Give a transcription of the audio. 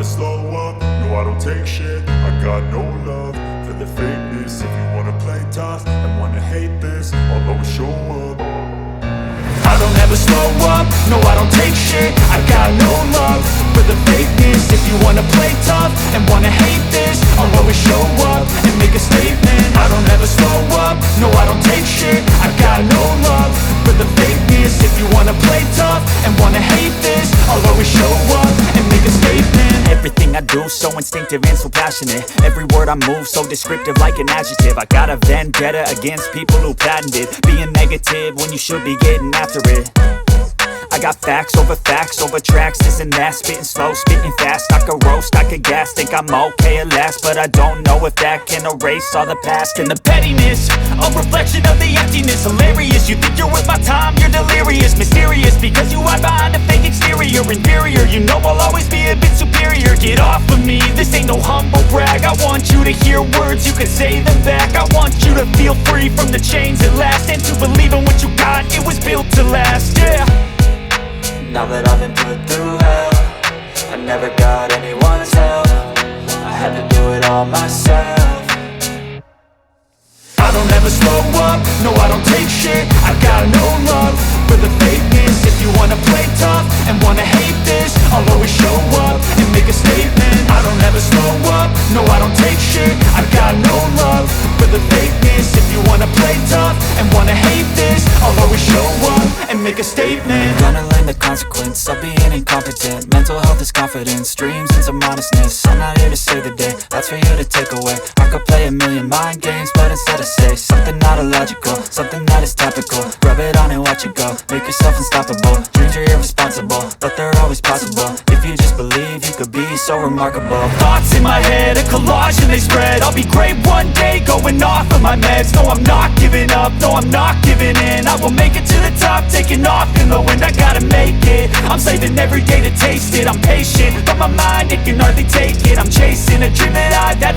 slow up, no I don't take shit. I got no love for the fakeness. If you wanna play tough and wanna hate this, I'll always show up. I don't ever slow up, no I don't take shit. I got no love for the fakeness. If you wanna play tough and wanna hate this, I'll always show up and make a statement. I don't ever slow up, no I don't take shit. I got no love for the fakeness. If you wanna play tough and wanna hate this, I'll always show up and make a statement. Everything I do so instinctive and so passionate. Every word I move so descriptive like an adjective. I got a vendetta against people who patented being negative when you should be getting after it. I got facts over tracks, this and that. Spitting slow, spitting fast, I could roast, I could gas. Think I'm okay at last, but I don't know if that can erase all the past. And the pettiness, a reflection of the emptiness. Hilarious, you think you're worth my time, you're delirious. Mysterious, because you hide behind a fake exterior. Inferior, you know I'll always be a bit superior. Get off of me, this ain't no humble brag. I want you to hear words, you can say them back. I want you to feel free from the chains at last, and to believe in what you got, it was built to last, yeah. Now that I've been put through hell, I never got anyone's help. I had to do it all myself. I don't ever slow up, no I don't take shit. I got no love for the fakeness. If you wanna play tough and wanna hate this, I'll always show up and make a statement. I don't ever slow up, no I don't take shit. I got no love for the fakeness. If you wanna play tough and wanna hate this, I'll always show up and make a statement. Gonna learn the consequence of being incompetent. Mental health is confidence, dreams and some honestness. I'm not here to save the day, that's for you to take away. I could play a million mind games, but instead I say something not illogical, something that is topical. Rub it on and watch it go, make yourself unstoppable. Dreams are irresponsible, but they're always possible. If you just believe, you could be so remarkable. Thoughts in my head, a collage and they spread. I'll be great one day, going off of my meds. No, I'm not giving up, no, I'm not giving in. I will make it to the top, taking off in the wind. I gotta make it, I'm saving every day to taste it. I'm patient, but my mind, it can hardly take it. I'm chasing a dream that